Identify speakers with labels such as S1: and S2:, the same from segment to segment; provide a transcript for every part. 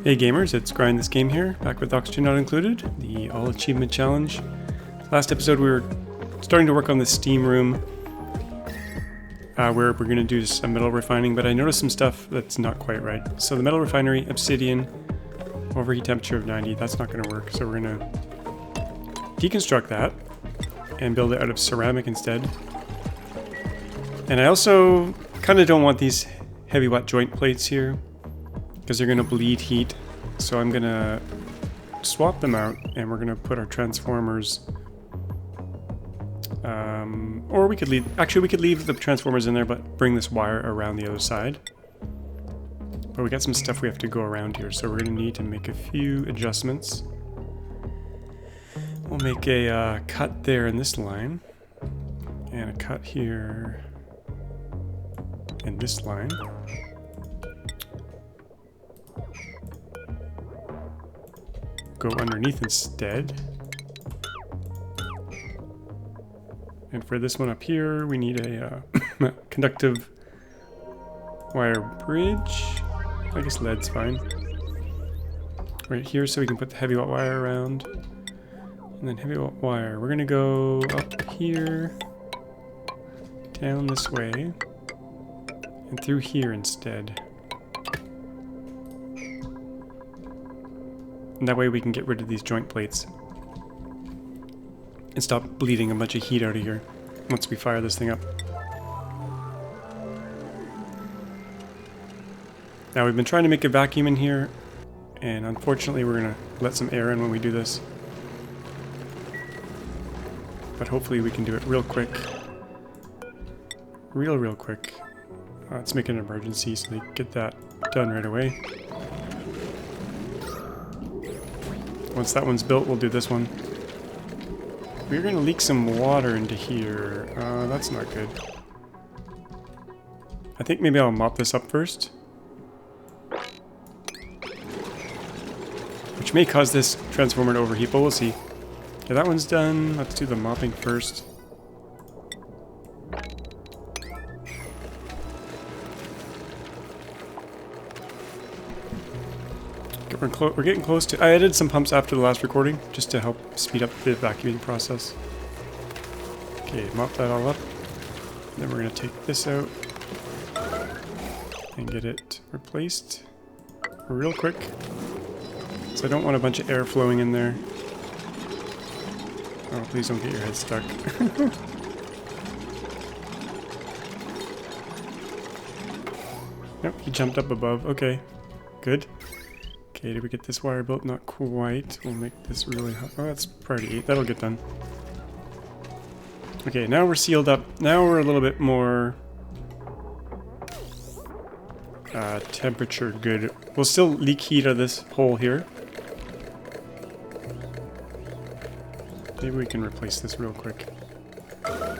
S1: Hey gamers, it's grindthisgame here, back with Oxygen Not Included, the All Achievement Challenge. Last episode we were starting to work on the steam room, where we're going to do some metal refining, but I noticed some stuff that's not quite right. So the metal refinery, obsidian, overheat temperature of 90, that's not going to work, so we're going to deconstruct that and build it out of ceramic instead. And I also kind of don't want these heavy wet joint plates here, because they're going to bleed heat, so I'm going to swap them out and we're going to put our transformers, or we could leave, actually we could leave the transformers in there but bring this wire around the other side. But we got some stuff we have to go around here, so we're going to need to make a few adjustments. We'll make a cut there in this line, and a cut here in this line. Go underneath instead. And for this one up here, we need a conductive wire bridge. I guess lead's fine. Right here, so we can put the heavy wire around. And then heavy wire. We're gonna go up here, down this way, and through here instead. And that way we can get rid of these joint plates and stop bleeding a bunch of heat out of here once we fire this thing up. Now we've been trying to make a vacuum in here, and unfortunately we're going to let some air in when we do this. But hopefully we can do it real quick. Real quick. Let's make it an emergency so they get that done right away. Once that one's built, we'll do this one. We're going to leak some water into here. That's not good. I think maybe I'll mop this up first, which may cause this transformer to overheat, but we'll see. Okay, that one's done. Let's do the mopping first. We're getting close to... I added some pumps after the last recording, just to help speed up the vacuuming process. Okay, mop that all up. And then we're going to take this out and get it replaced real quick. So I don't want a bunch of air flowing in there. Oh, please don't get your head stuck. Nope, he jumped up above. Okay, good. Okay, did we get this wire built? Not quite. We'll make this really hot. Oh, that's priority 8. That'll get done. Okay, now we're sealed up. Now we're a little bit more temperature good. We'll still leak heat out of this hole here. Maybe we can replace this real quick.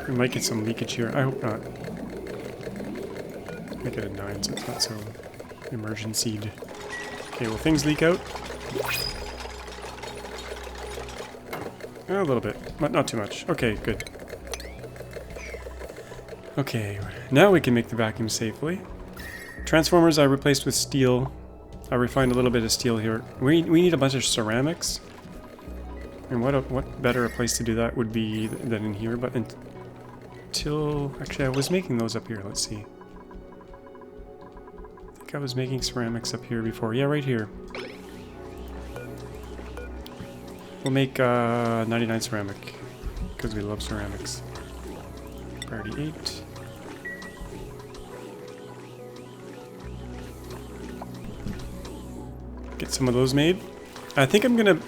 S1: We might get some leakage here. I hope not. Make it a 9 so it's not so emergency'd. Okay, will things leak out? A little bit, but not too much. Okay, good. Okay, now we can make the vacuum safely. Transformers I replaced with steel. I refined a little bit of steel here. We need a bunch of ceramics. And what better a place to do that would be than in here, but until... Actually, I was making those up here. Let's see. I was making ceramics up here before. Yeah, right here. We'll make 99 ceramic, because we love ceramics. Priority 8. Get some of those made. I think I'm gonna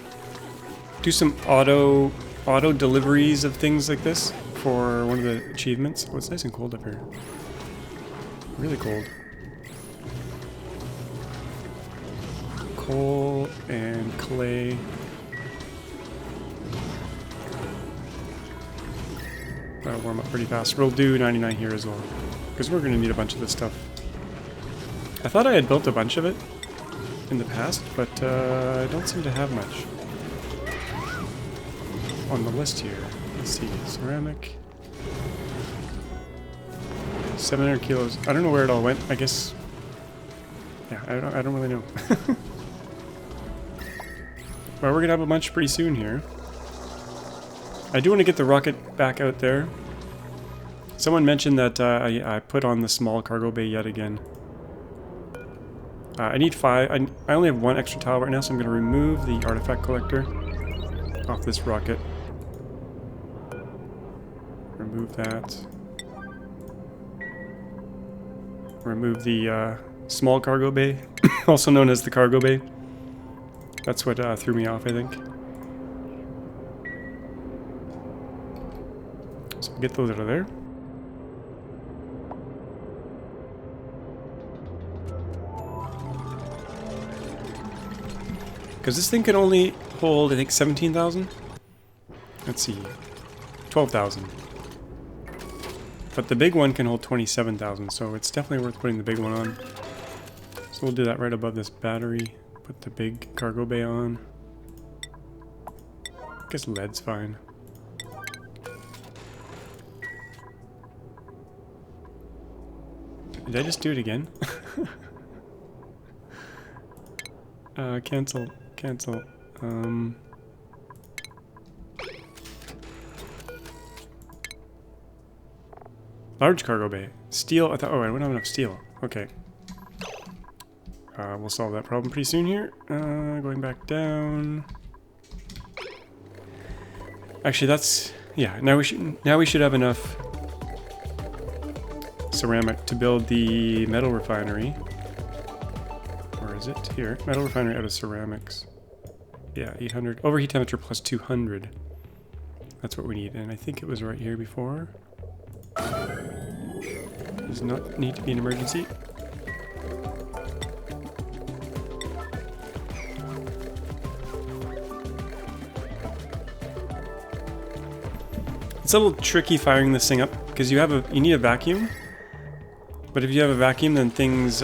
S1: do some auto deliveries of things like this for one of the achievements. Oh, it's nice and cold up here. Really cold. Coal and clay. That'll warm up pretty fast. We'll do 99 here as well, because we're going to need a bunch of this stuff. I thought I had built a bunch of it in the past, but I don't seem to have much on the list here. Let's see, ceramic. 700 kilos. I don't know where it all went. I guess... Yeah, I don't really know. Well, we're gonna have a bunch pretty soon here. I do want to get the rocket back out there. Someone mentioned that I put on the small cargo bay yet again. I need 5. I only have 1 extra tile right now, so I'm going to remove the artifact collector off this rocket. Remove that. Remove the small cargo bay, also known as the cargo bay. That's what threw me off, I think. So get those out of there. Because this thing can only hold, I think, 17,000? Let's see. 12,000. But the big one can hold 27,000, so it's definitely worth putting the big one on. So we'll do that right above this battery. Put the big cargo bay on. I guess lead's fine. Did I just do it again? Cancel. Cancel. Large cargo bay. Steel. I thought. Oh, I don't have enough steel. Okay. We'll solve that problem pretty soon here. Going back down. Actually, that's yeah. Now we should have enough ceramic to build the metal refinery. Where is it? Here. Metal refinery out of ceramics. Yeah, 800. Overheat temperature plus 200. That's what we need. And I think it was right here before. Does not need to be an emergency. It's a little tricky firing this thing up because you need a vacuum. But if you have a vacuum, then things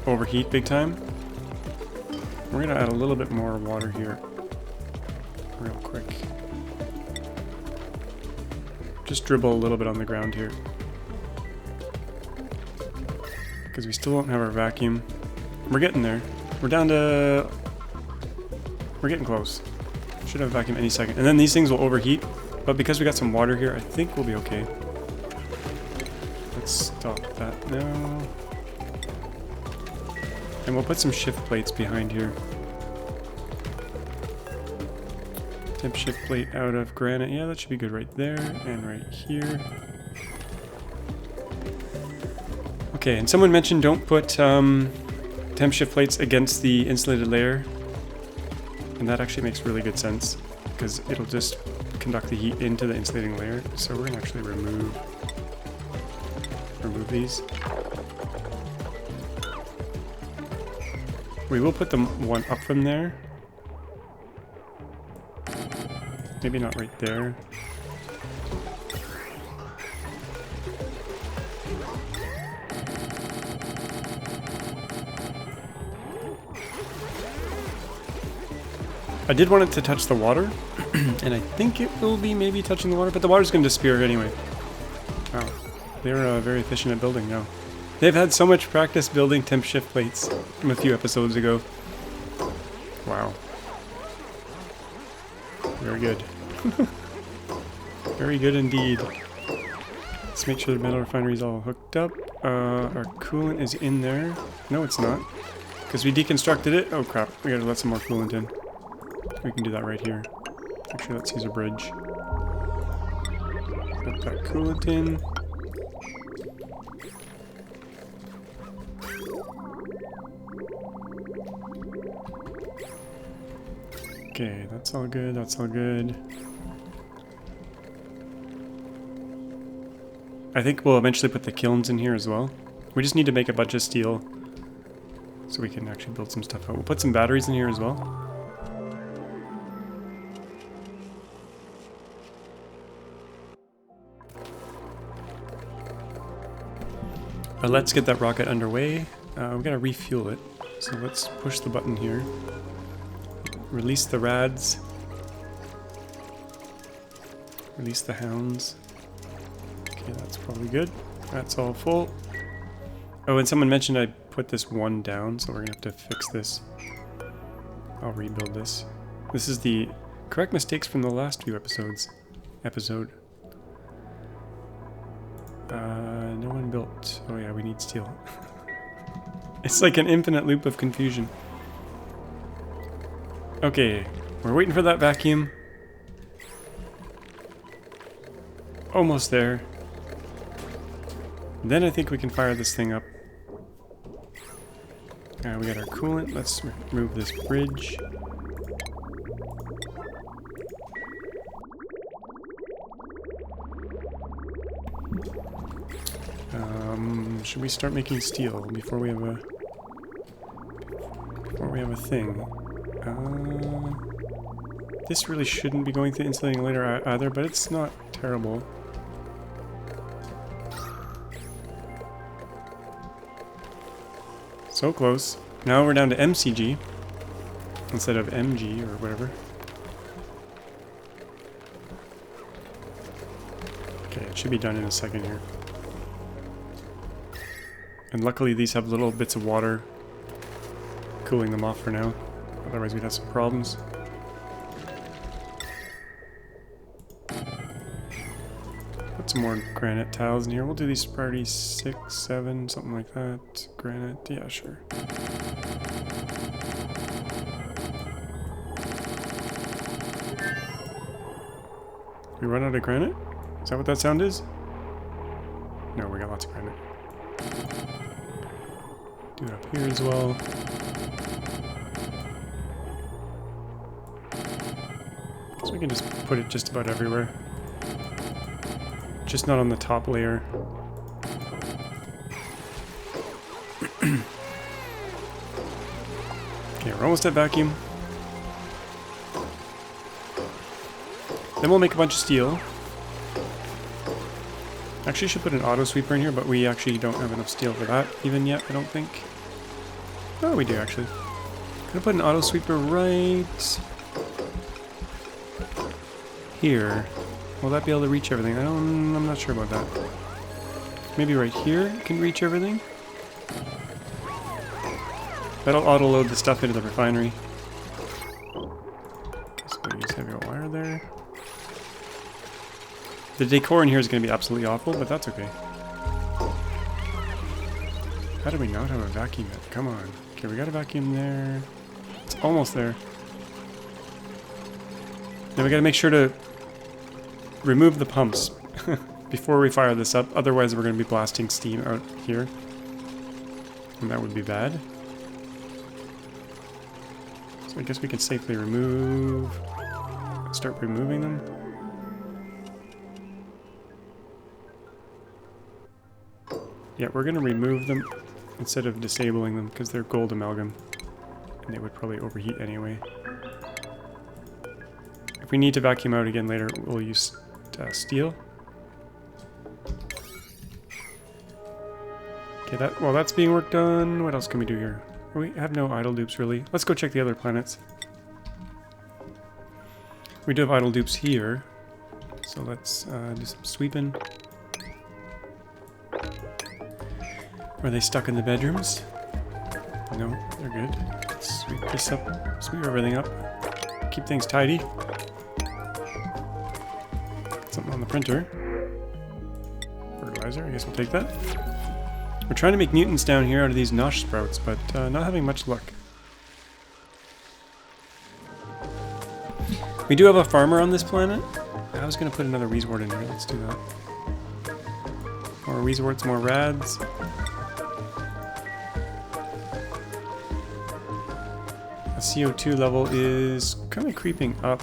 S1: overheat big time. We're gonna add a little bit more water here, real quick. Just dribble a little bit on the ground here, because we still don't have our vacuum. We're getting there. We're down to. We're getting close. Should have a vacuum any second, and then these things will overheat. But because we got some water here, I think we'll be okay. Let's stop that now. And we'll put some shift plates behind here. Temp shift plate out of granite. Yeah, that should be good right there and right here. Okay, and someone mentioned don't put temp shift plates against the insulated layer. And that actually makes really good sense, because it'll just conduct the heat into the insulating layer. So we're gonna actually remove these. We will put the one up from there. Maybe not right there. I did want it to touch the water, and I think it will be maybe touching the water, but the water's going to disappear anyway. Wow, they're very efficient at building now. They've had so much practice building temp shift plates from a few episodes ago. Wow. Very good. Very good indeed. Let's make sure the metal refinery is all hooked up. Our coolant is in there. No, it's not. Because we deconstructed it. Oh crap, we gotta let some more coolant in. We can do that right here. Actually, let's use a bridge. Put that coolant in. Okay, that's all good, that's all good. I think we'll eventually put the kilns in here as well. We just need to make a bunch of steel so we can actually build some stuff out. We'll put some batteries in here as well. But let's get that rocket underway. We gotta refuel it. So let's push the button here. Release the rads. Release the hounds. Okay, that's probably good. That's all full. Oh, and someone mentioned I put this one down, so we're gonna have to fix this. I'll rebuild this. This is the correct mistakes from the last few episodes. No one built... Oh yeah, we need steel. It's like an infinite loop of confusion. Okay, we're waiting for that vacuum. Almost there. Then I think we can fire this thing up. We got our coolant. Let's remove this bridge. Should we start making steel before we have a thing? This really shouldn't be going through insulating later either, but it's not terrible. So close. Now we're down to MCG instead of MG or whatever. Okay, it should be done in a second here. And luckily these have little bits of water cooling them off for now. Otherwise we'd have some problems. Put some more granite tiles in here. We'll do these parties 6, 7, something like that. Granite, yeah, sure. We run out of granite? Is that what that sound is? No, we got lots of granite. Do it up here as well. So we can just put it just about everywhere. Just not on the top layer. Okay, we're almost at vacuum. Then we'll make a bunch of steel. Actually, should put an auto sweeper in here, but we actually don't have enough steel for that even yet, I don't think. Oh, we do actually. Gonna put an auto sweeper right here. Will that be able to reach everything? I'm not sure about that. Maybe right here can reach everything. That'll auto-load the stuff into the refinery. So we use heavy wire there. The decor in here is going to be absolutely awful, but that's okay. How do we not have a vacuum yet? Come on. Okay, we got a vacuum there. It's almost there. Then we got to make sure to remove the pumps before we fire this up. Otherwise, we're going to be blasting steam out here. And that would be bad. So I guess we can safely start removing them. Yeah, we're going to remove them instead of disabling them because they're gold amalgam. And they would probably overheat anyway. If we need to vacuum out again later, we'll use steel. Okay, while that's being worked on, what else can we do here? We have no idle dupes really. Let's go check the other planets. We do have idle dupes here. So let's do some sweeping. Are they stuck in the bedrooms? No, they're good. Let's sweep this up, sweep everything up. Keep things tidy. Something on the printer. Fertilizer, I guess we'll take that. We're trying to make mutants down here out of these nosh sprouts, but not having much luck. We do have a farmer on this planet. I was going to put another Weezwort in here. Let's do that. More Weezworts, more rads. The CO2 level is kind of creeping up.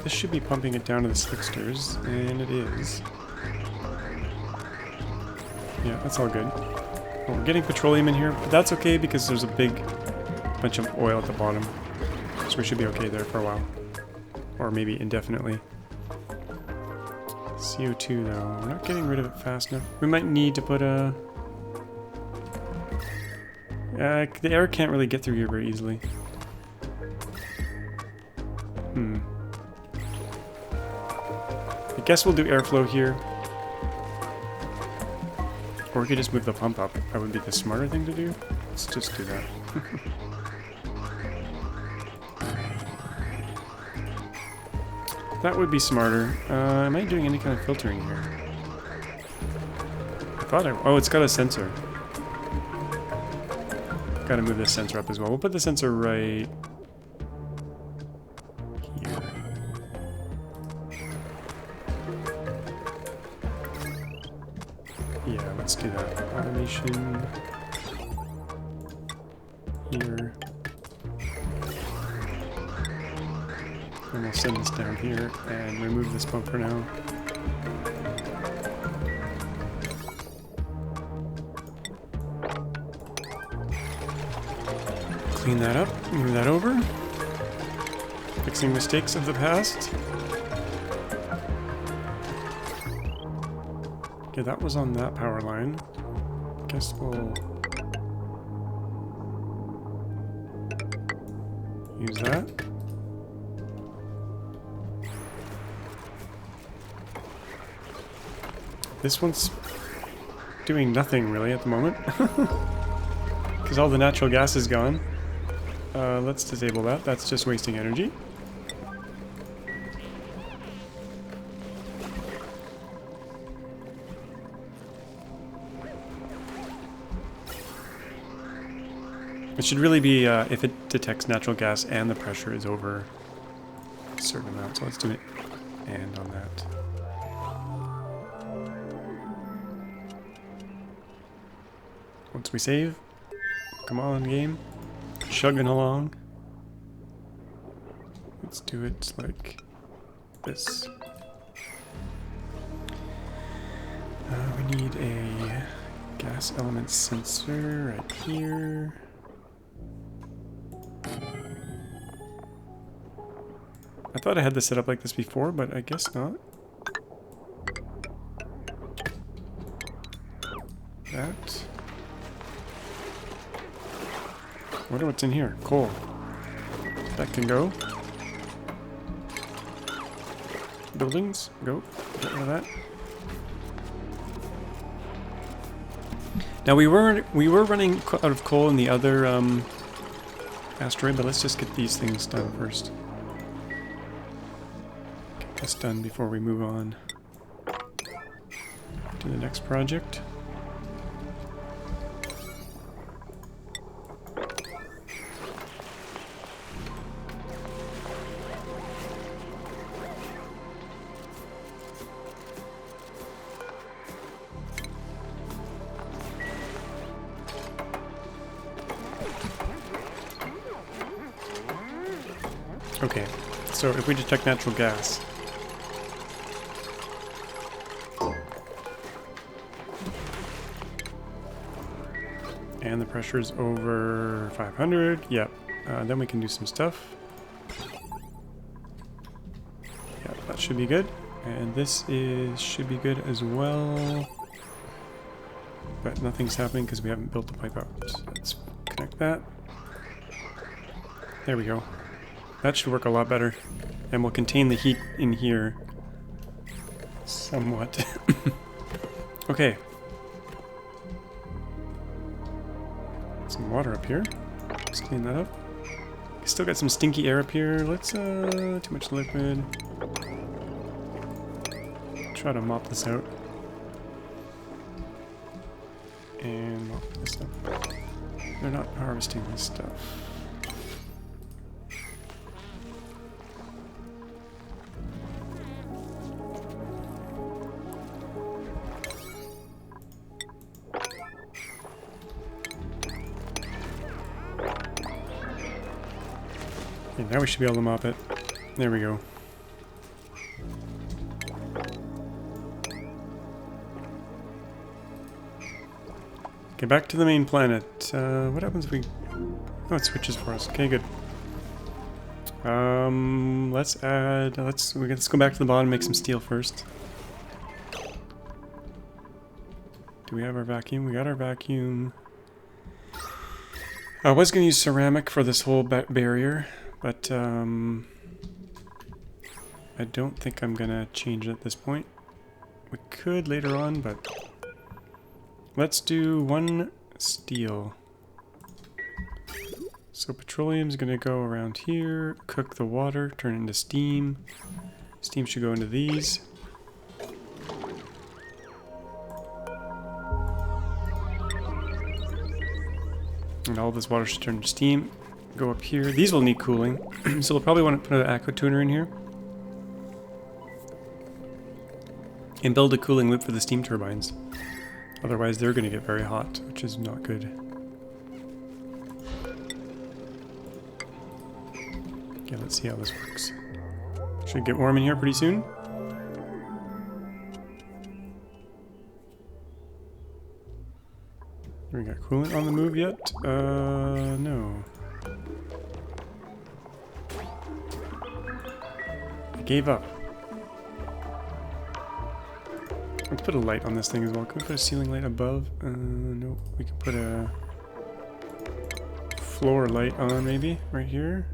S1: This should be pumping it down to the slicksters, and it is. Yeah, that's all good. Well, we're getting petroleum in here, but that's okay because there's a big bunch of oil at the bottom. So we should be okay there for a while. Or maybe indefinitely. CO2 though, we're not getting rid of it fast enough. We might need to put a... the air can't really get through here very easily. I guess we'll do airflow here. Or we could just move the pump up. That would be the smarter thing to do. Let's just do that. That would be smarter. Am I doing any kind of filtering here? I thought oh, it's got a sensor. Gotta move this sensor up as well. We'll put the sensor right here. Yeah, let's do that. Automation here. And we'll send this down here and remove this pump for now. Clean that up, move that over. Fixing mistakes of the past. Okay, that was on that power line. Guess we'll use that. This one's doing nothing really at the moment. Because all the natural gas is gone. Let's disable that. That's just wasting energy. It should really be if it detects natural gas and the pressure is over a certain amount. So let's do it and on that. Once we save, come on game, chugging along. Let's do it like this. We need a gas element sensor right here. I thought I had this set up like this before, but I guess not. That. I wonder what's in here. Coal. That can go. Buildings, go. Get rid of that. Now we were running out of coal in the other asteroid, but let's just get these things done first. Get this done before we move on to the next project. Okay, so if we detect natural gas, and the pressure is over 500, yep, then we can do some stuff. Yeah, that should be good, and this should be good as well, but nothing's happening because we haven't built the pipe out. So let's connect that. There we go. That should work a lot better. And we'll contain the heat in here somewhat. Okay. Some water up here. Let's clean that up. Still got some stinky air up here. Let's, too much liquid. Try to mop this out. And mop this up. They're not harvesting this stuff. Okay, now we should be able to mop it. There we go. Okay, back to the main planet. What happens if we... Oh, it switches for us. Okay, good. Let's add... Let's go back to the bottom and make some steel first. Do we have our vacuum? We got our vacuum. I was going to use ceramic for this whole barrier, but I don't think I'm going to change it at this point. We could later on, but let's do one steel. So petroleum is going to go around here, cook the water, turn it into steam. Steam should go into these. And all this water should turn to steam. Go up here. These will need cooling, so we'll probably want to put an aqua tuner in here. And build a cooling loop for the steam turbines. Otherwise they're going to get very hot, which is not good. Okay, let's see how this works. Should get warm in here pretty soon. We got coolant on the move yet? No. I gave up. Let's put a light on this thing as well. Can we put a ceiling light above? No. We can put a floor light on maybe, right here.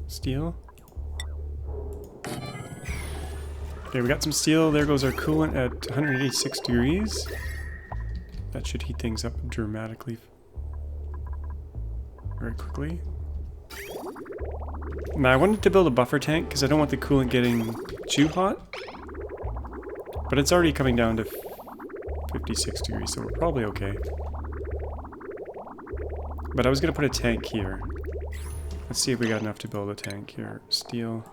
S1: Steel. Okay, we got some steel. There goes our coolant at 186 degrees. That should heat things up dramatically. Very quickly. Now I wanted to build a buffer tank because I don't want the coolant getting too hot. But it's already coming down to 56 degrees, so we're probably okay. But I was going to put a tank here. Let's see if we got enough to build a tank here. Steel.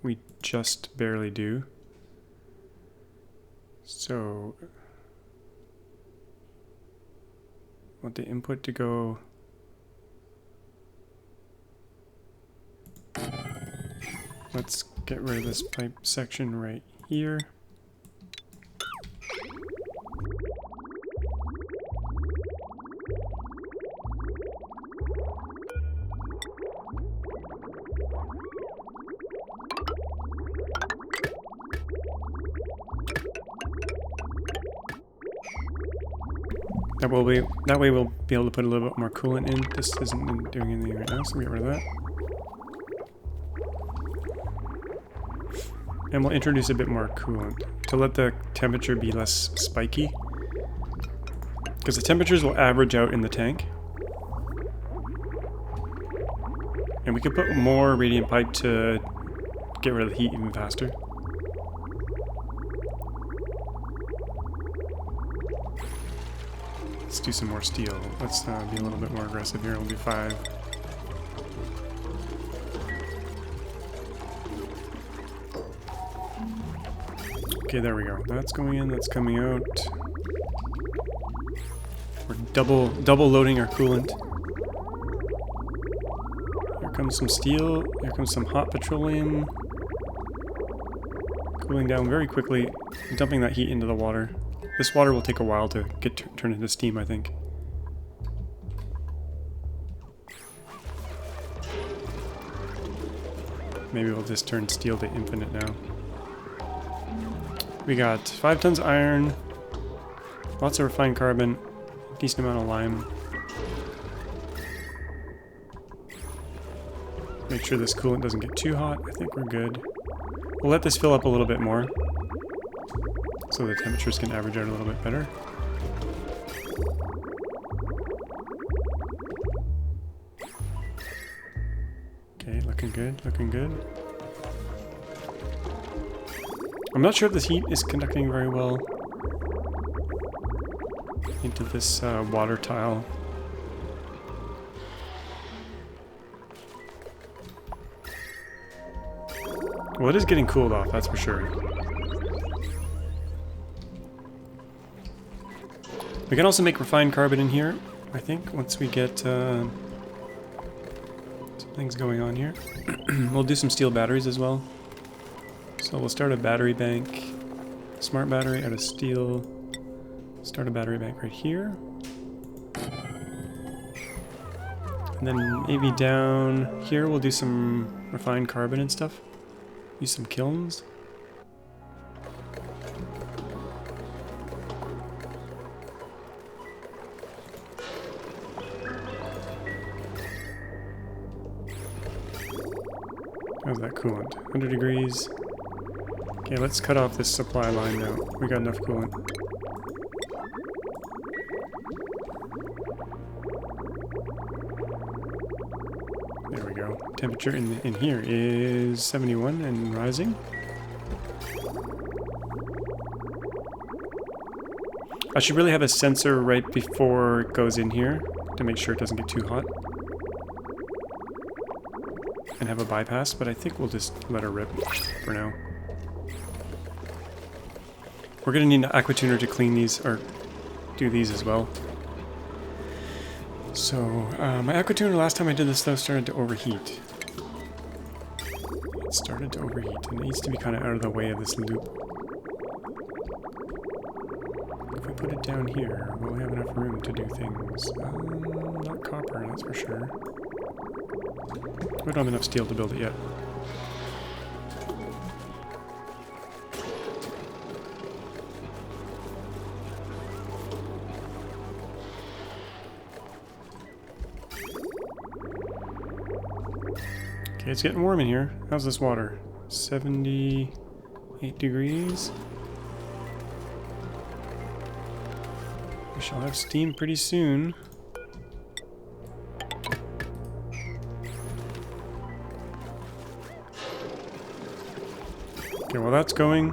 S1: We just barely do. So... want the input to go... Let's get rid of this pipe section right here. That way we'll be able to put a little bit more coolant in. This isn't doing anything right now, so we get rid of that. And we'll introduce a bit more coolant to let the temperature be less spiky. Because the temperatures will average out in the tank. And we could put more radiant pipe to get rid of the heat even faster. Let's do some more steel. Let's be a little bit more aggressive here. We'll do 5. Okay, there we go. That's going in, that's coming out. We're double loading our coolant. Here comes some steel. Here comes some hot petroleum. Cooling down very quickly, dumping that heat into the water. This water will take a while to get turned into steam, I think. Maybe we'll just turn steel to infinite now. We got 5 tons iron, lots of refined carbon, decent amount of lime. Make sure this coolant doesn't get too hot. I think we're good. We'll let this fill up a little bit more, so the temperatures can average out a little bit better. Okay, looking good, looking good. I'm not sure if this heat is conducting very well into this water tile. Well, it is getting cooled off, that's for sure. We can also make refined carbon in here, I think, once we get some things going on here. We'll do some steel batteries as well. So we'll start a battery bank, smart battery out of steel. Start a battery bank right here. And then maybe down here we'll do some refined carbon and stuff. Use some kilns. How's that coolant? 100 degrees. Okay, let's cut off this supply line now. We got enough coolant. There we go. Temperature in here is 71 and rising. I should really have a sensor right before it goes in here to make sure it doesn't get too hot. And have a bypass, but I think we'll just let her rip for now. We're gonna need an Aqua tuner to clean these, or do these as well. So, my Aqua tuner last time I did this though started to overheat. It started to overheat, and it needs to be kind of out of the way of this loop. If we put it down here, will we have enough room to do things? Not copper, that's for sure. We don't have enough steel to build it yet. Okay, it's getting warm in here. How's this water? 78 degrees. We shall have steam pretty soon. Okay, while that's going,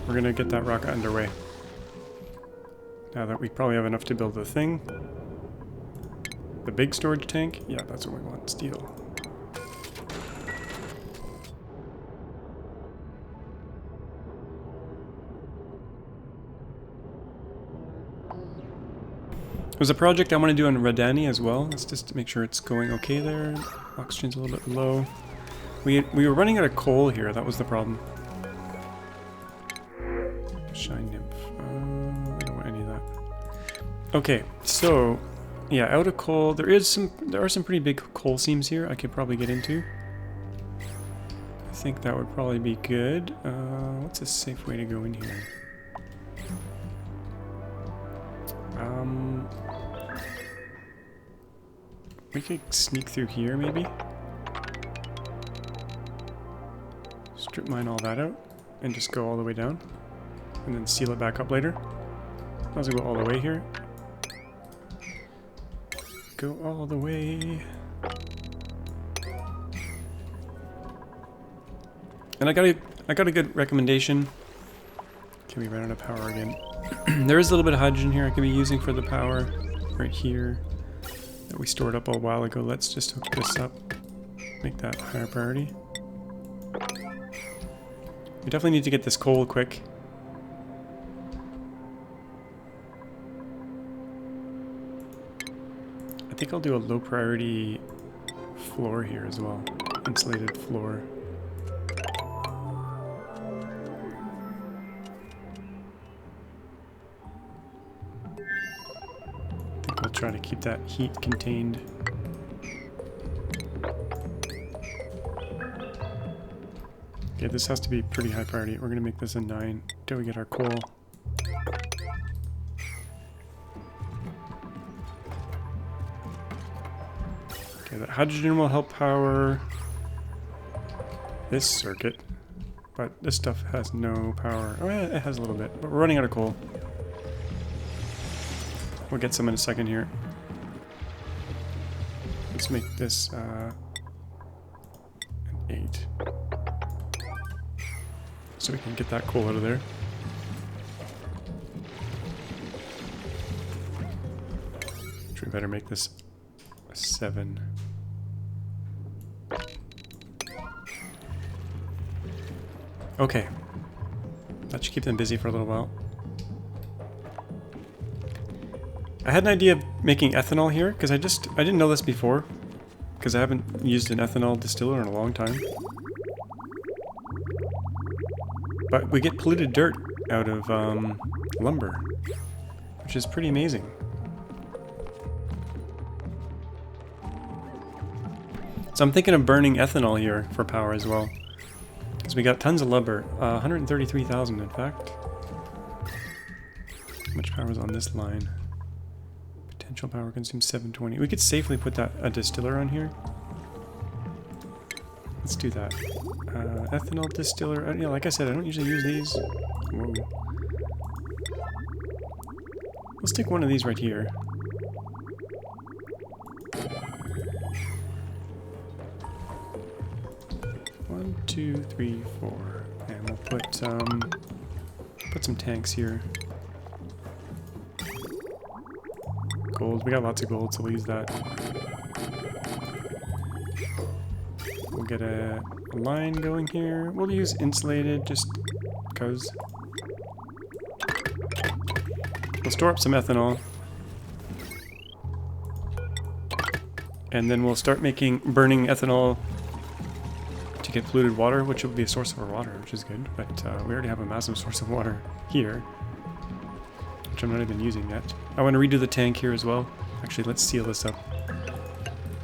S1: we're gonna get that rocket underway. Now that we probably have enough to build the thing. The big storage tank? Yeah, that's what we want. Steel. There's a project I want to do on Radani as well. Let's just make sure it's going okay there. Oxygen's a little bit low. We were running out of coal here. That was the problem. Shine nymph. I don't want any of that. Okay, so yeah, out of coal. There are some pretty big coal seams here. I could probably get into. I think that would probably be good. What's a safe way to go in here? We could sneak through here, maybe. Strip mine all that out, and just go all the way down. And then seal it back up later. Might as well go all the way here. Go all the way. And I got a good recommendation. Okay, we ran out of power again. There is a little bit of hydrogen here I could be using for the power. Right here. That we stored up a while ago. Let's just hook this up. Make that higher priority. We definitely need to get this coal quick. I think I'll do a low priority floor here as well. Insulated floor. I'll try to keep that heat contained. Okay, this has to be pretty high priority. We're gonna make this a 9 until we get our coal. Okay, that hydrogen will help power this circuit, but this stuff has no power. Oh yeah, it has a little bit, but we're running out of coal. We'll get some in a second here. Let's make this an 8. So we can get that coal out of there. Which we better make this a 7. Okay. That should keep them busy for a little while. I had an idea of making ethanol here, because I didn't know this before, because I haven't used an ethanol distiller in a long time. But we get polluted dirt out of lumber, which is pretty amazing. So I'm thinking of burning ethanol here for power as well, because we got tons of lumber, 133,000 in fact. How much power is on this line? Potential power consumes 720. We could safely put a distiller on here. Let's do that. Ethanol distiller. Yeah, like I said, I don't usually use these. Whoa. Let's stick one of these right here. 2, 3, 4. And we'll put some tanks here. Gold. We got lots of gold, so we'll use that. We'll get a line going here. We'll use insulated just because. We'll store up some ethanol. And then we'll start burning ethanol to get polluted water, which will be a source of our water, which is good. But we already have a massive source of water here, which I'm not even using yet. I want to redo the tank here as well. Actually, let's seal this up.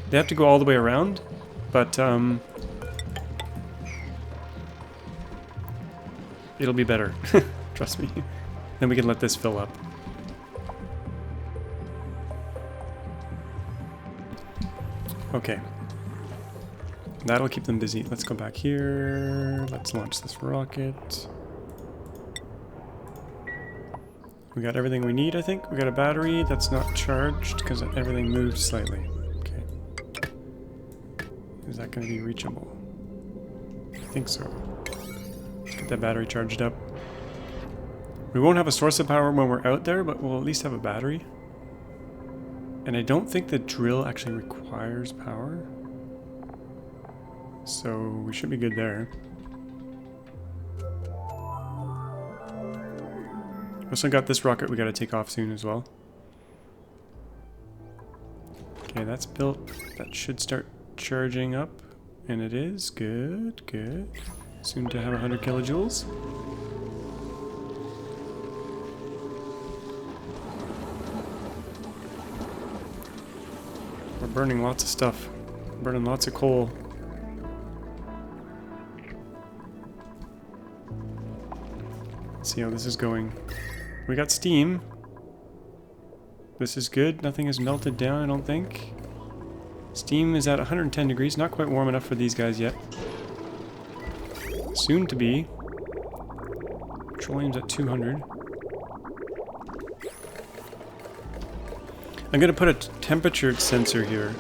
S1: They have to go all the way around, but it'll be better. Trust me. Then we can let this fill up. Okay. That'll keep them busy. Let's go back here. Let's launch this rocket. We got everything we need, I think. We got a battery that's not charged because everything moved slightly. Okay. Is that going to be reachable? I think so. Let's get that battery charged up. We won't have a source of power when we're out there, but we'll at least have a battery. And I don't think the drill actually requires power. So we should be good there. Also got this rocket we gotta take off soon as well. Okay, that's built. That should start charging up. And it is. Good, good. Soon to have 100 kilojoules. We're burning lots of stuff. Burning lots of coal. Let's see how this is going. We got steam. This is good. Nothing has melted down, I don't think. Steam is at 110 degrees. Not quite warm enough for these guys yet. Soon to be. Petroleum's at 200. I'm going to put a temperature sensor here.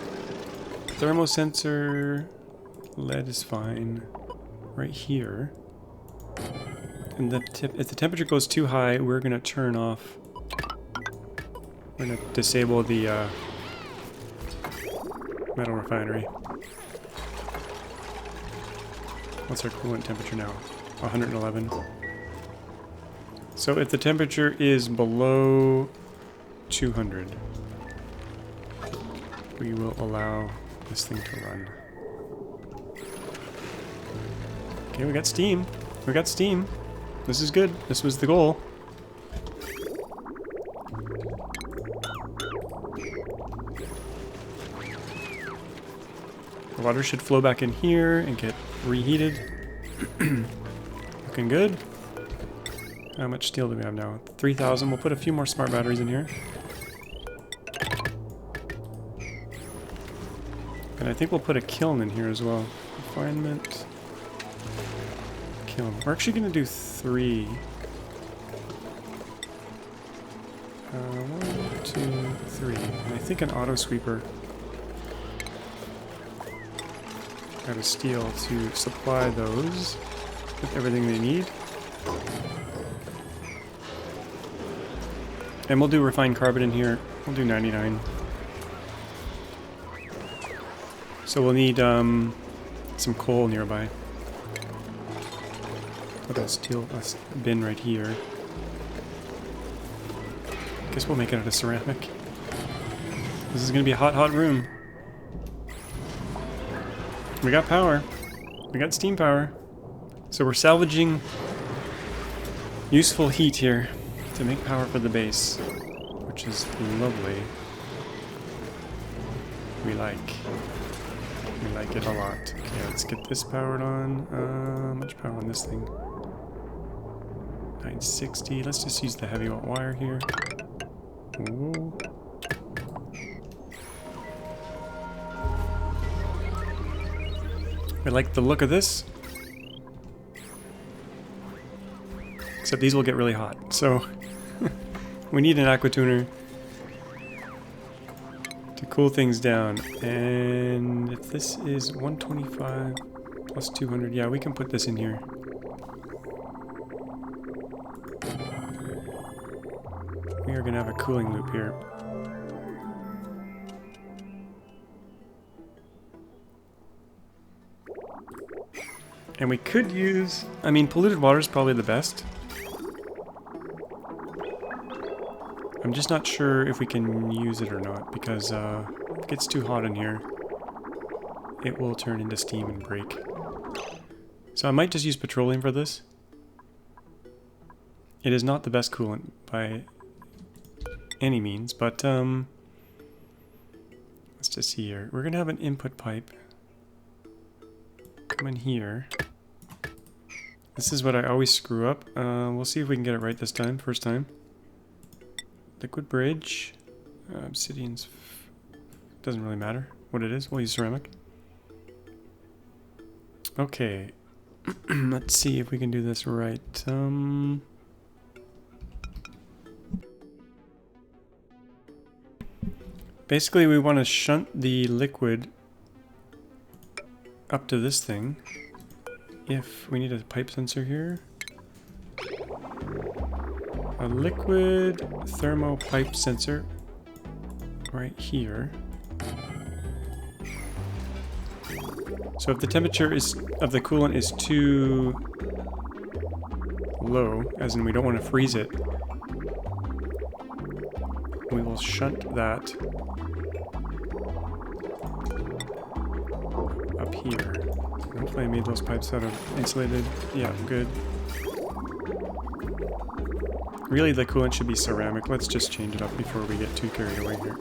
S1: Thermosensor. Lead is fine. Right here. And if the temperature goes too high, we're going to turn off. We're going to disable the metal refinery. What's our coolant temperature now? 111. So if the temperature is below 200, we will allow this thing to run. Okay, we got steam. We got steam. This is good. This was the goal. The water should flow back in here and get reheated. Looking good. How much steel do we have now? 3,000. We'll put a few more smart batteries in here. And I think we'll put a kiln in here as well. Refinement. Kiln. We're actually going to do 3. 1, 2, 3. And I think an auto sweeper out of steel to supply those with everything they need. And we'll do refined carbon in here. We'll do 99. So we'll need some coal nearby. Put a steel bin right here. Guess we'll make it out of ceramic. This is gonna be a hot, hot room. We got power. We got steam power. So we're salvaging useful heat here to make power for the base, which is lovely. We like it a lot. Okay, let's get this powered on. How much power on this thing? 960. Let's just use the heavy wire here. Ooh. I like the look of this. Except these will get really hot, so we need an aqua tuner to cool things down. And if this is 125 Plus 200. Yeah, we can put this in here. We are going to have a cooling loop here. And we could use... I mean, polluted water is probably the best. I'm just not sure if we can use it or not, because if it gets too hot in here, it will turn into steam and break. So I might just use petroleum for this. It is not the best coolant by any means, but let's just see here. We're going to have an input pipe come in here. This is what I always screw up. We'll see if we can get it right this time, first time. Liquid bridge. Obsidian's... doesn't really matter what it is. We'll use ceramic. Okay. Let's see if we can do this right. Basically, we want to shunt the liquid up to this thing. If we need a pipe sensor here. A liquid thermo pipe sensor right here. So if the temperature of the coolant is too low, as in we don't want to freeze it, we will shunt that up here. Hopefully I made those pipes out of insulated. Yeah, good. Really, the coolant should be ceramic. Let's just change it up before we get too carried away here.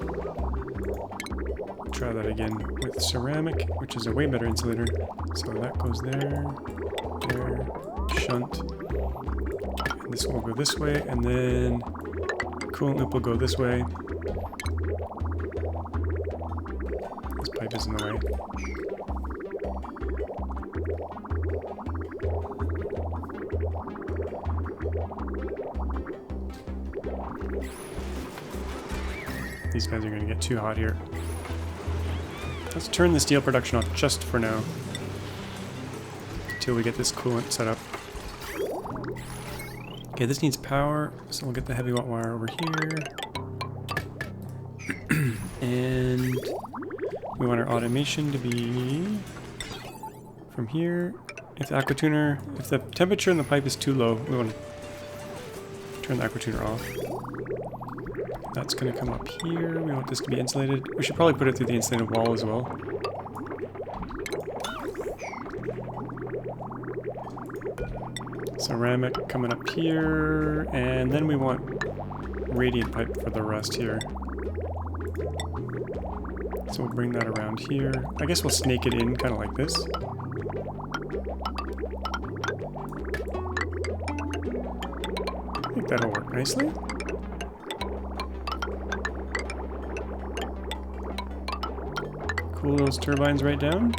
S1: Try that again with ceramic, which is a way better insulator. So that goes there, there, shunt. And this will go this way, and then coolant loop will go this way. This pipe is in the way. These guys are going to get too hot here. Let's turn the steel production off just for now. Until we get this coolant set up. Okay, this needs power, so we'll get the heavy watt wire over here. And we want our automation to be from here. If the aqua tuner, if the temperature in the pipe is too low, we want to turn the aqua tuner off. That's going to come up here. We want this to be insulated. We should probably put it through the insulated wall as well. Ceramic coming up here, and then we want radiant pipe for the rest here. So we'll bring that around here. I guess we'll snake it in kind of like this. I think that'll work nicely. Cool those turbines right down.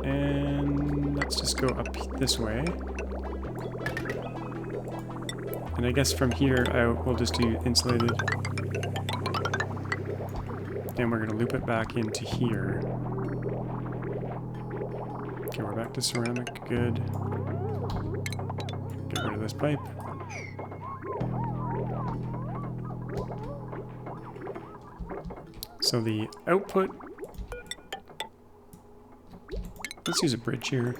S1: And let's just go up this way. And I guess from here we'll just do insulated. And we're going to loop it back into here. Okay, we're back to ceramic. Good. Get rid of this pipe. So the output, let's use a bridge here.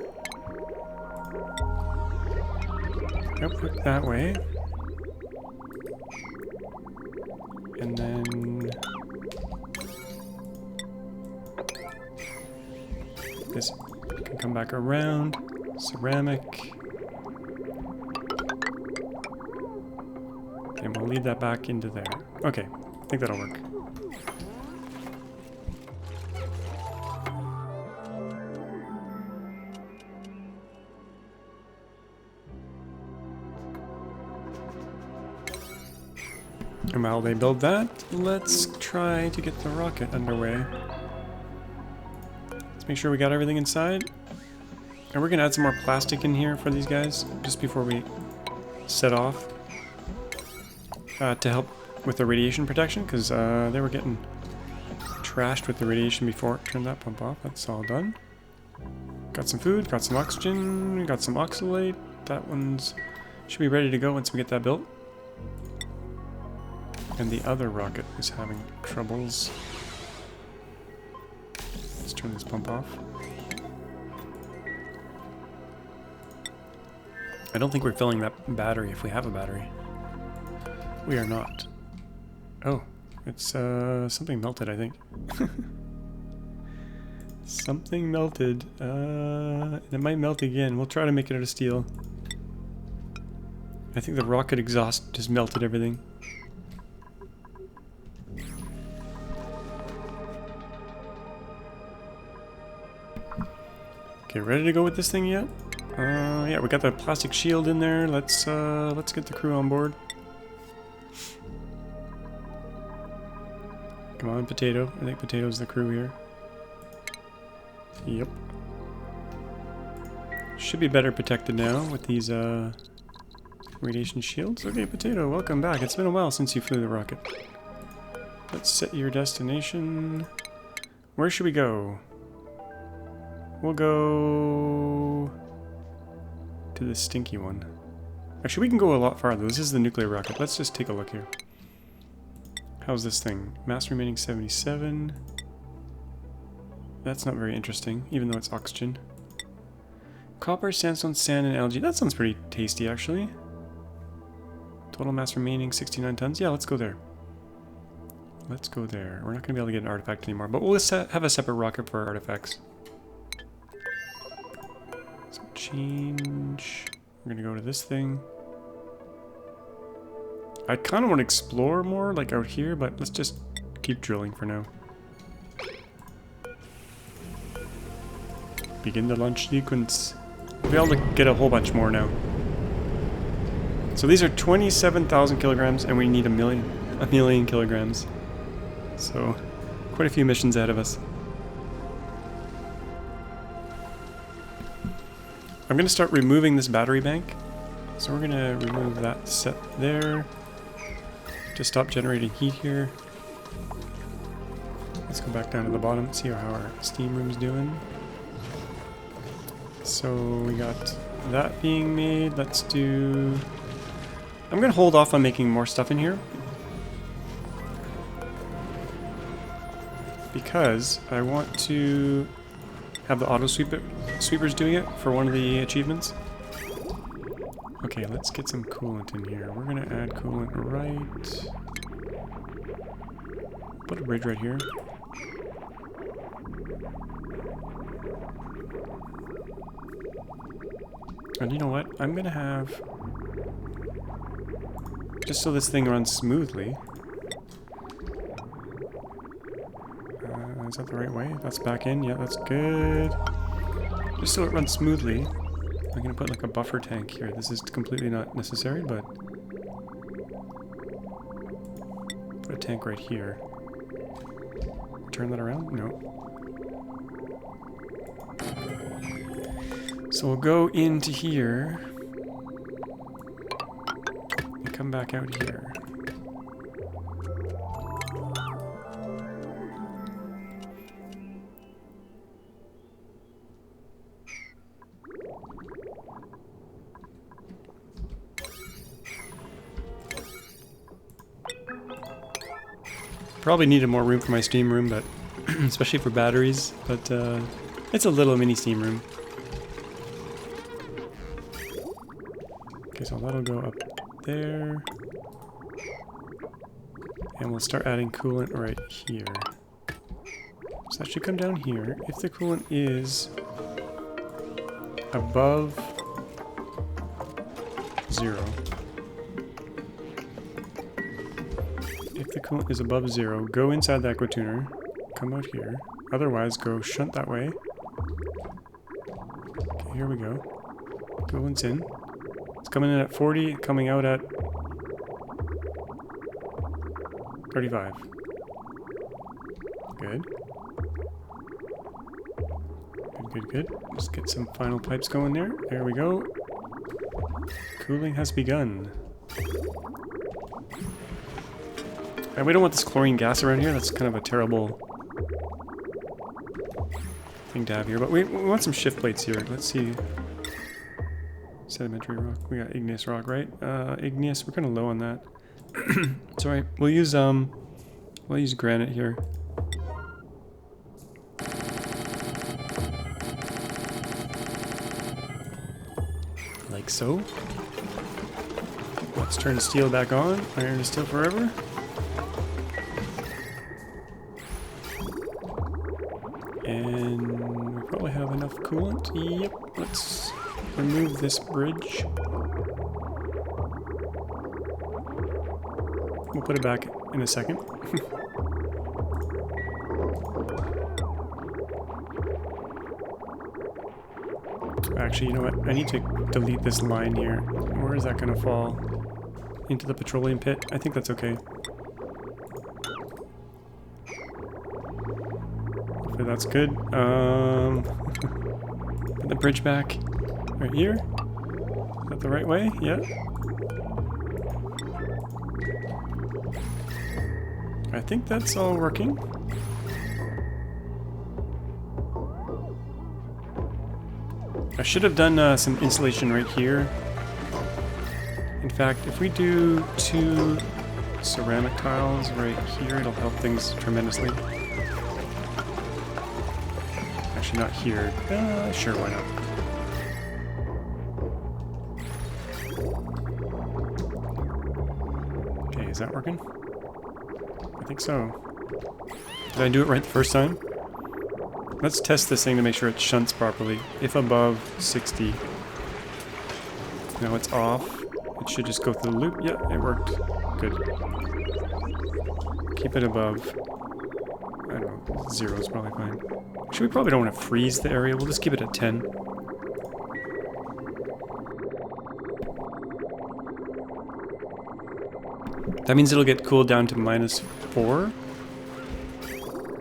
S1: Output that way. And then this can come back around. Ceramic. And we'll lead that back into there. Okay, I think that'll work. And while they build that, let's try to get the rocket underway. Let's make sure we got everything inside. And we're going to add some more plastic in here for these guys, just before we set off. To help with the radiation protection, because they were getting trashed with the radiation before it turned that pump off. That's all done. Got some food, got some oxygen, got some oxalate. That one's should be ready to go once we get that built. And the other rocket is having troubles. Let's turn this pump off. I don't think we're filling that battery if we have a battery. We are not. Oh, it's something melted, I think. Something melted. It might melt again. We'll try to make it out of steel. I think the rocket exhaust just melted everything. Okay, ready to go with this thing yet? Yeah, we got the plastic shield in there. Let's get the crew on board. Come on, Potato. I think Potato's the crew here. Yep. Should be better protected now with these radiation shields. Okay, Potato, welcome back. It's been a while since you flew the rocket. Let's set your destination. Where should we go? We'll go to the stinky one. Actually, we can go a lot farther. This is the nuclear rocket. Let's just take a look here. How's this thing? Mass remaining 77. That's not very interesting, even though it's oxygen. Copper, sandstone, sand, and algae. That sounds pretty tasty, actually. Total mass remaining 69 tons. Yeah, let's go there. Let's go there. We're not going to be able to get an artifact anymore, but we'll have a separate rocket for our artifacts. So change. We're going to go to this thing. I kind of want to explore more, like out here, but let's just keep drilling for now. Begin the launch sequence. We'll be able to get a whole bunch more now. So these are 27,000 kilograms, and we need a million kilograms. So quite a few missions ahead of us. I'm going to start removing this battery bank. So we're going to remove that set there to stop generating heat here. Let's go back down to the bottom, see how our steam room's doing. So we got that being made. Let's do... I'm going to hold off on making more stuff in here, because I want to have the auto sweepers doing it for one of the achievements. Okay, let's get some coolant in here. We're going to add coolant right... Put a bridge right here. And you know what? I'm going to have... Just so this thing runs smoothly. Is that the right way? That's back in. Yeah, that's good. Just so it runs smoothly, I'm going to put like a buffer tank here. This is completely not necessary, but... Put a tank right here. Turn that around? No. So we'll go into here. And come back out here. Probably needed more room for my steam room, but especially for batteries, but it's a little mini steam room. Okay, so that'll go up there. And we'll start adding coolant right here. So that should come down here. If the coolant is above 0. If the coolant is above 0, go inside the Aqua tuner, come out here. Otherwise, go shunt that way. Okay, here we go. Coolant's in. It's coming in at 40, coming out at 35. Good. Good. Just get some final pipes going there. There we go. Cooling has begun. And we don't want this chlorine gas around here. That's kind of a terrible thing to have here. But we want some shift plates here. Let's see. Sedimentary rock. We got igneous rock, right? Igneous. We're kind of low on that. It's alright. We'll use granite here. Like so. Let's turn steel back on. Iron is steel forever. And we probably have enough coolant. Yep. Let's remove this bridge. We'll put it back in a second. Actually, you know what? I need to delete this line here. Where is that going to fall? Into the petroleum pit? I think that's okay. Hopefully that's good. Put the bridge back right here. Is that the right way? Yeah. I think that's all working. I should have done some insulation right here. In fact, if we do 2 ceramic tiles right here, it'll help things tremendously. Actually, not here. Sure, why not? Okay, is that working? I think so. Did I do it right the first time? Let's test this thing to make sure it shunts properly. If above 60. Now it's off. It should just go through the loop. Yeah, it worked. Good. Keep it above. I don't know. 0 is probably fine. Actually, we probably don't want to freeze the area. We'll just keep it at 10. That means it'll get cooled down to -4.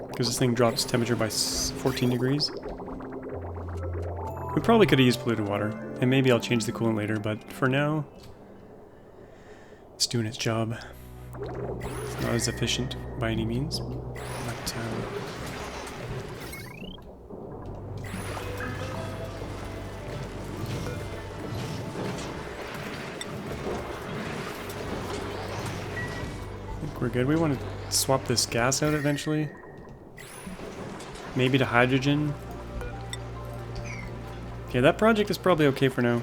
S1: Because this thing drops temperature by 14 degrees. We probably could have used polluted water. And maybe I'll change the coolant later, but for now, it's doing its job. It's not as efficient by any means. But, I think we're good. We want to swap this gas out eventually. Maybe to hydrogen. Okay, that project is probably okay for now.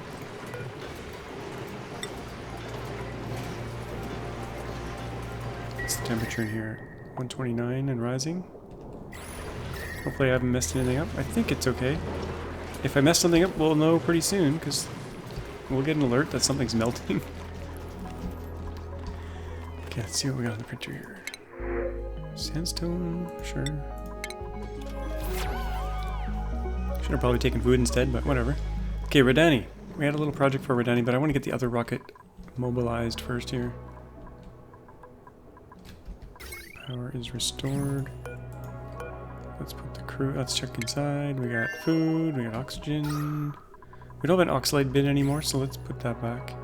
S1: What's the temperature in here? 129 and rising. Hopefully I haven't messed anything up. I think it's okay. If I mess something up, we'll know pretty soon, because we'll get an alert that something's melting. Okay, let's see what we got on the printer here. Sandstone, sure. Should have probably taken food instead, but whatever. Okay, Radani. We had a little project for Radani, but I want to get the other rocket mobilized first here. Power is restored. Let's put the crew. Let's check inside. We got food. We got oxygen. We don't have an oxalate bin anymore, so let's put that back.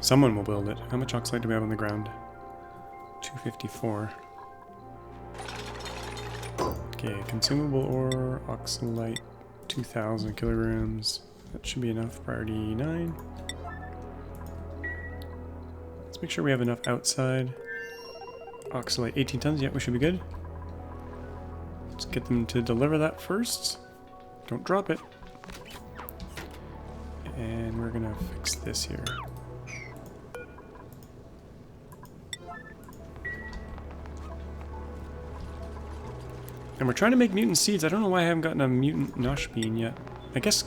S1: Someone will build it. How much oxalate do we have on the ground? 254. Okay, consumable ore, oxalate, 2,000 kilograms. That should be enough. Priority 9. Let's make sure we have enough outside. Oxalate, 18 tons. Yeah, we should be good. Let's get them to deliver that first. Don't drop it. And we're gonna fix this here. And we're trying to make mutant seeds. I don't know why I haven't gotten a mutant nosh bean yet. I guess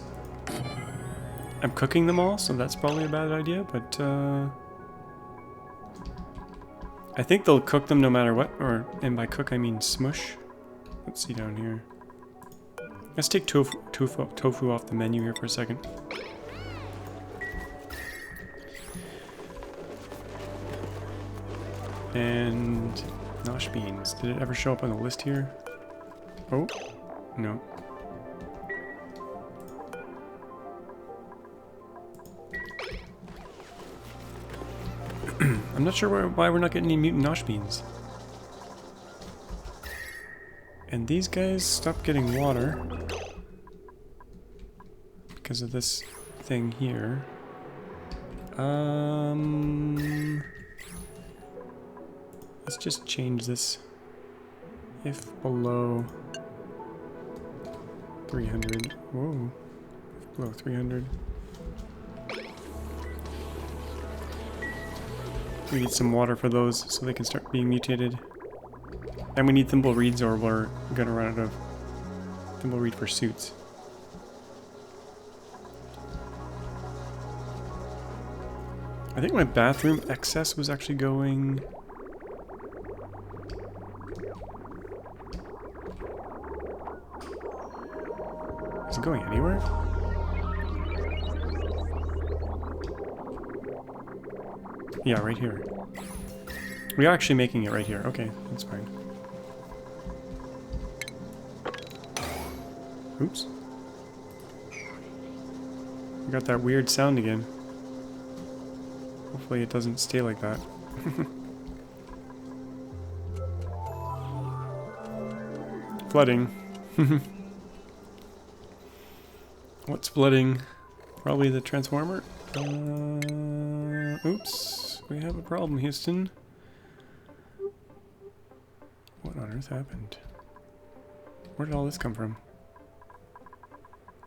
S1: I'm cooking them all, so that's probably a bad idea, but I think they'll cook them no matter what, and by cook I mean smush. Let's see down here. Let's take tofu off the menu here for a second. And Nosh beans. Did it ever show up on the list here? Oh, no. I'm not sure why we're not getting any mutant Nosh beans. And these guys stopped getting water because of this thing here. Let's just change this. If below 300. Whoa. If below 300. We need some water for those so they can start being mutated. And we need thimble reeds or we're gonna run out of thimble reed for suits. I think my bathroom excess was actually going... Is it going anywhere? Yeah, right here. We are actually making it right here. Okay, that's fine. Oops. We got that weird sound again. Hopefully it doesn't stay like that. Flooding. What's flooding? Probably the transformer? Oops. We have a problem, Houston. What on earth happened? Where did all this come from?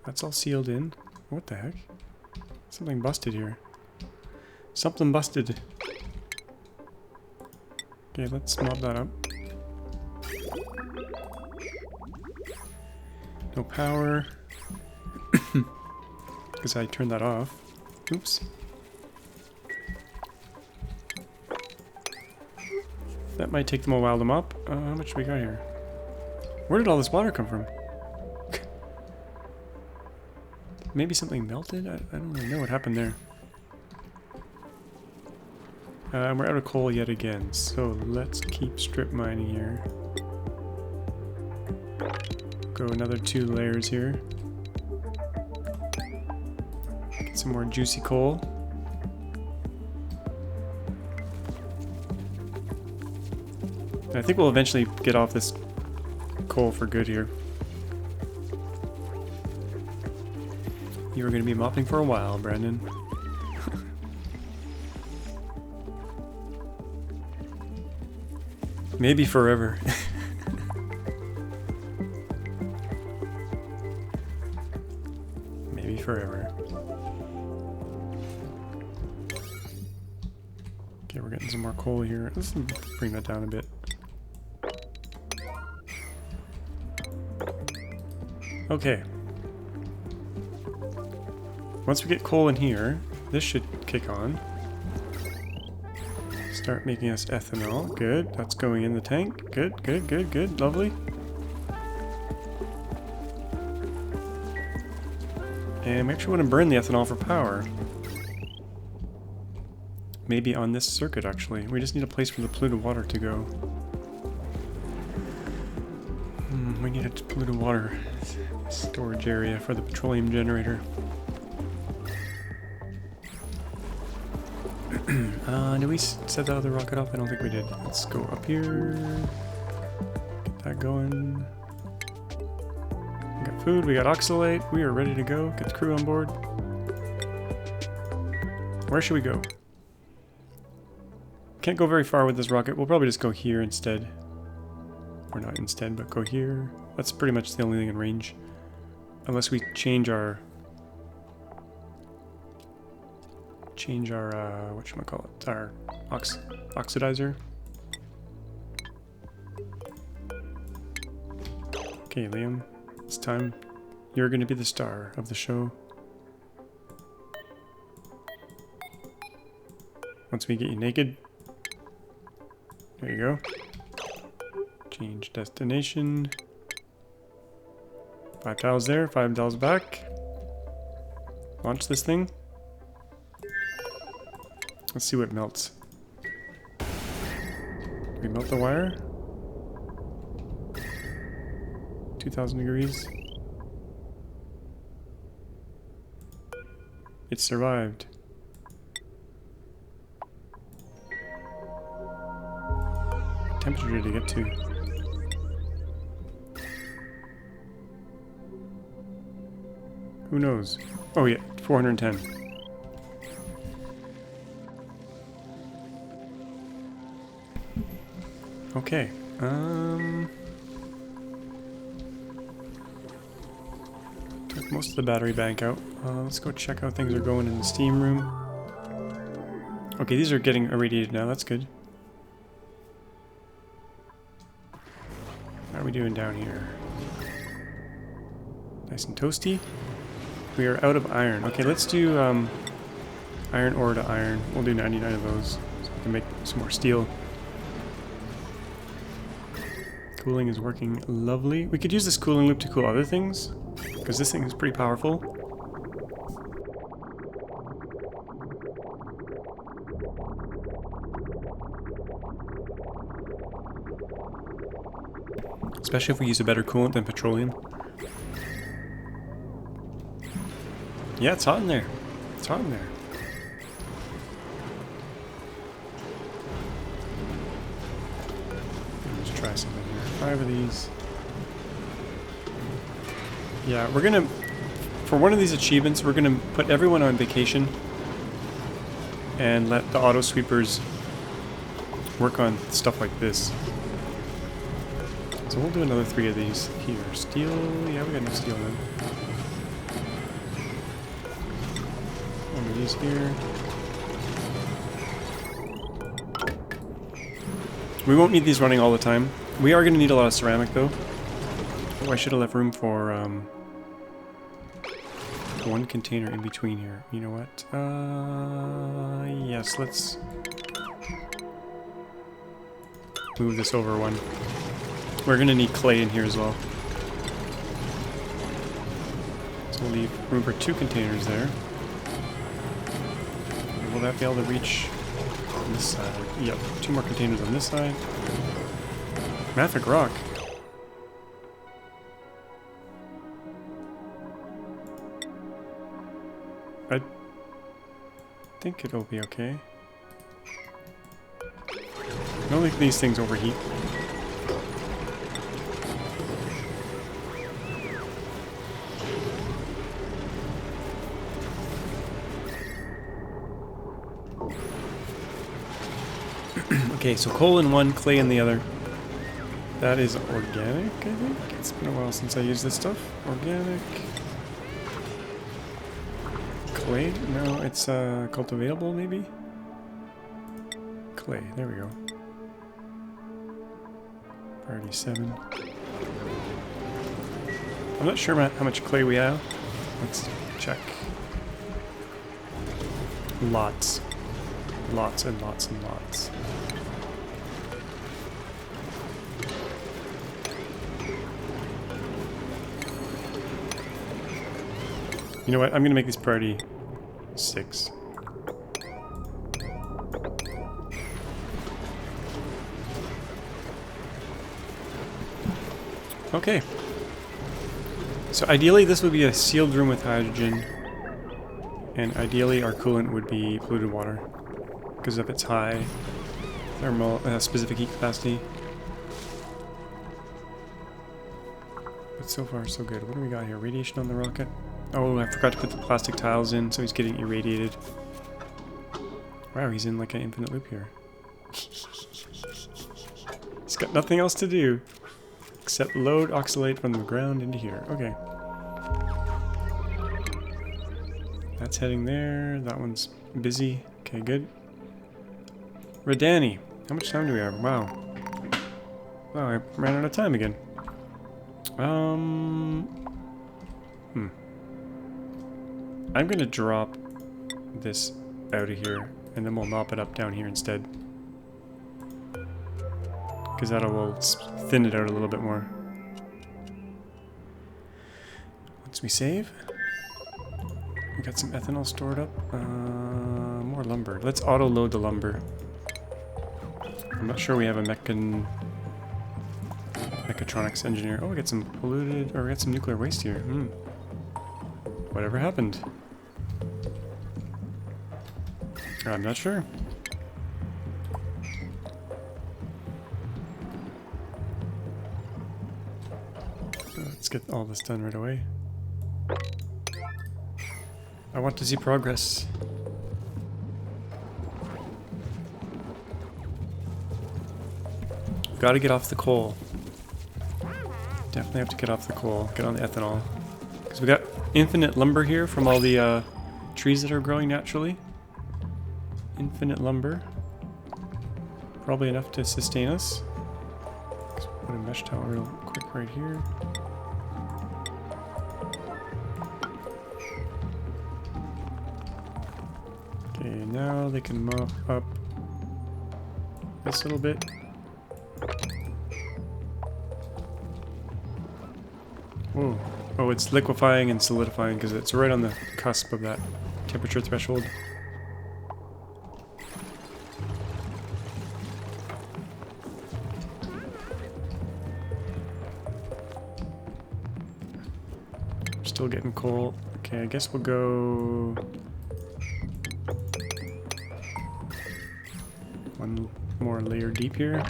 S1: That's all sealed in. What the heck? Something busted here. Something busted. Okay, let's mob that up. No power. Because I turned that off. Oops. That might take them a while to mop. How much do we got here? Where did all this water come from? Maybe something melted? I don't really know what happened there. We're out of coal yet again, so let's keep strip mining here. Go another 2 layers here. Get some more juicy coal. I think we'll eventually get off this coal for good here. You are going to be mopping for a while, Brandon. Maybe forever. Maybe forever. Okay, we're getting some more coal here. Let's bring that down a bit. Okay. Once we get coal in here, this should kick on. Start making us ethanol. Good. That's going in the tank. Good, good, good, good. Lovely. And we actually want to burn the ethanol for power. Maybe on this circuit, actually. We just need a place for the polluted water to go. We need a polluted water storage area for the petroleum generator. Did we set that other rocket up? I don't think we did. Let's go up here. Get that going. We got food, we got oxalate. We are ready to go. Get the crew on board. Where should we go? Can't go very far with this rocket. We'll probably just go here instead. Or not instead, but go here. That's pretty much the only thing in range. Unless we change our... whatchamacallit, our oxidizer. Okay, Liam, it's time. You're going to be the star of the show. Once we get you naked. There you go. Change destination. 5 tiles there, 5 tiles back. Launch this thing. Let's see what melts. Do we melt the wire? 2,000 degrees. It survived. What temperature did it get to? Who knows? Oh yeah, 410. Okay. Took most of the battery bank out. Let's go check how things are going in the steam room. Okay, these are getting irradiated now. That's good. How are we doing down here? Nice and toasty. We are out of iron. Okay, let's do iron ore to iron. We'll do 99 of those so we can make some more steel. Cooling is working lovely. We could use this cooling loop to cool other things, because this thing is pretty powerful. Especially if we use a better coolant than petroleum. Yeah, it's hot in there. It's hot in there. Let's try something here. 5 of these. Yeah, we're gonna... For one of these achievements, we're gonna put everyone on vacation and let the auto sweepers work on stuff like this. So we'll do another 3 of these here. Steel... Yeah, we got enough steel then. One of these here. We won't need these running all the time. We are going to need a lot of ceramic though. Oh, I should have left room for one container in between here. You know what? Yes, let's move this over one. We're going to need clay in here as well. So we'll leave room for 2 containers there. Will that be able to reach on this side? Yep, 2 more containers on this side. Mafic rock. I think it'll be okay. I don't think these things overheat. Okay, so coal in one, clay in the other. That is organic, I think. It's been a while since I used this stuff. Organic. Clay? No, it's cultivatable, maybe? Clay, there we go. Priority 7. I'm not sure how much clay we have. Let's check. Lots. Lots and lots and lots. You know what? I'm gonna make this priority 6. Okay. So ideally this would be a sealed room with hydrogen. And ideally our coolant would be polluted water. Because of its high thermal specific heat capacity. But so far so good. What do we got here? Radiation on the rocket? Oh, I forgot to put the plastic tiles in, so he's getting irradiated. Wow, he's in like an infinite loop here. He's got nothing else to do except load oxalate from the ground into here. Okay. That's heading there. That one's busy. Okay, good. Radani. How much time do we have? Wow. Wow, I ran out of time again. I'm gonna drop this out of here, and then we'll mop it up down here instead. Because that will thin it out a little bit more. Once we save, we got some ethanol stored up. More lumber. Let's auto-load the lumber. I'm not sure we have a Mechatronics engineer. Oh, we got some polluted, or we got some nuclear waste here. Whatever happened? I'm not sure. Let's get all this done right away. I want to see progress. Gotta get off the coal. Definitely have to get off the coal. Get on the ethanol. Because we got infinite lumber here from all the trees that are growing naturally. Infinite lumber. Probably enough to sustain us. Let's put a mesh towel real quick right here. Okay, now they can mop up this little bit. Whoa. Oh, it's liquefying and solidifying because it's right on the cusp of that temperature threshold. Still getting coal. Okay, I guess we'll go one more layer deep here.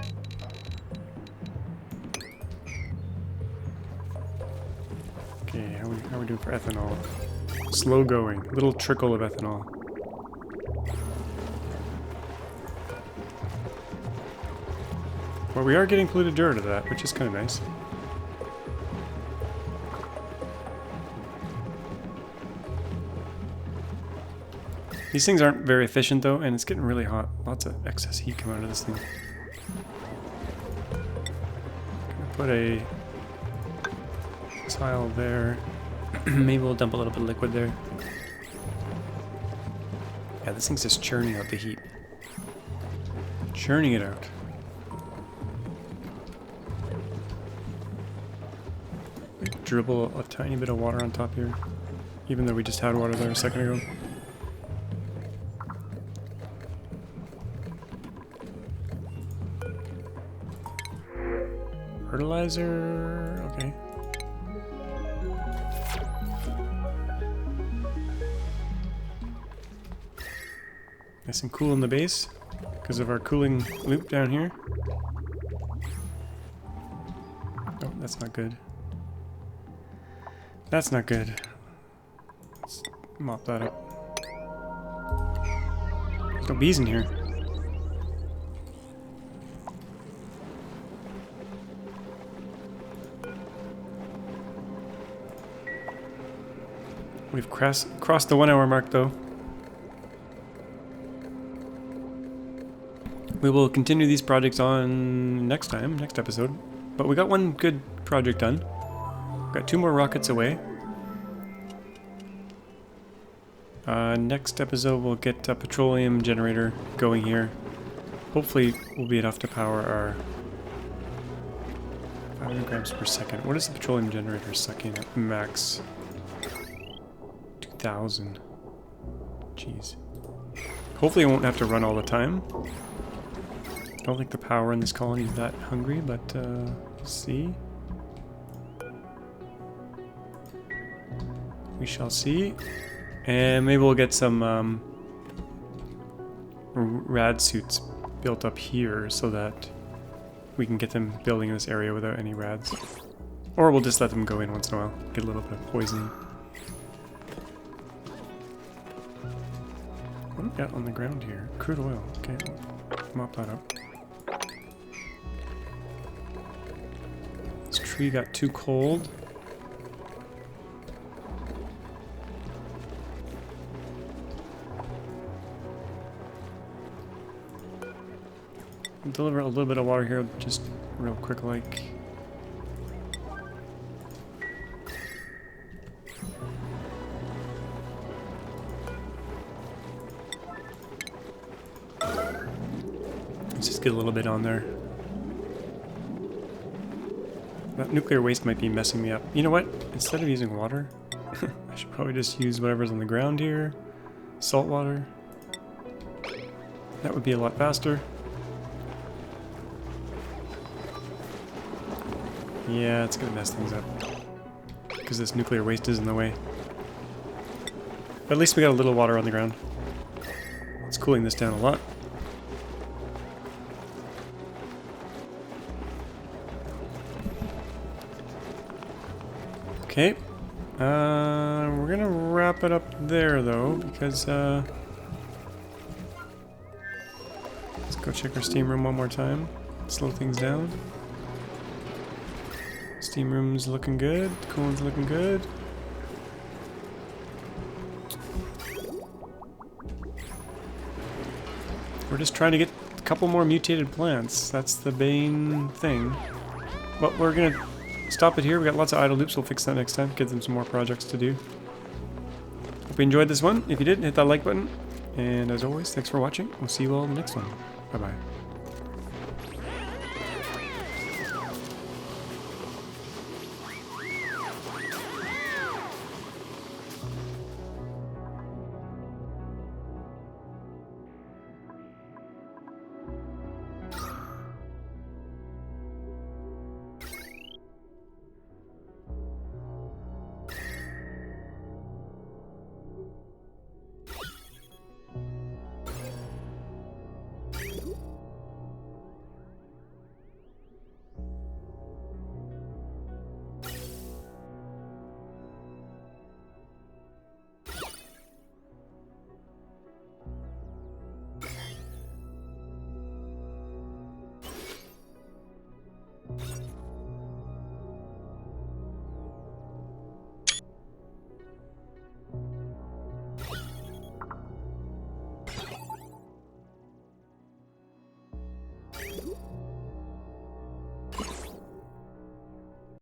S1: Okay, how are we doing for ethanol? Slow going, little trickle of ethanol. Well, we are getting polluted dirt out of that, which is kind of nice. These things aren't very efficient though, and it's getting really hot. Lots of excess heat coming out of this thing. Gonna put a tile there. Maybe we'll dump a little bit of liquid there. Yeah, this thing's just churning out the heat. Churning it out. Dribble a tiny bit of water on top here, even though we just had water there a second ago. Fertilizer, okay. Nice and cool in the base because of our cooling loop down here. Oh, that's not good. That's not good. Let's mop that up. There's no bees in here. We've crossed the 1 hour mark though. We will continue these projects on next episode. But we got one good project done. Got 2 more rockets away. Next episode we'll get a petroleum generator going here. Hopefully will be enough to power our 500 grams per second. What is the petroleum generator sucking at max? 2,000. Jeez. Hopefully it won't have to run all the time. I don't think the power in this colony is that hungry, but we'll see. We shall see. And maybe we'll get some rad suits built up here so that we can get them building in this area without any rads. Or we'll just let them go in once in a while, get a little bit of poisoning. What do we got on the ground here? Crude oil. Okay, mop that up. This tree got too cold. I'll deliver a little bit of water here, just real quick like. Let's just get a little bit on there. That nuclear waste might be messing me up. You know what? Instead of using water, I should probably just use whatever's on the ground here. Salt water. That would be a lot faster. Yeah, it's gonna mess things up. Because this nuclear waste is in the way. But at least we got a little water on the ground. It's cooling this down a lot. Okay. We're gonna wrap it up there though, because let's go check our steam room one more time. Slow things down. Steam room's looking good. Cooling's looking good. We're just trying to get a couple more mutated plants. That's the main thing. But we're gonna stop it here. We got lots of idle loops. We'll fix that next time. Give them some more projects to do. Hope you enjoyed this one. If you did, hit that like button. And as always, thanks for watching. We'll see you all in the next one. Bye-bye.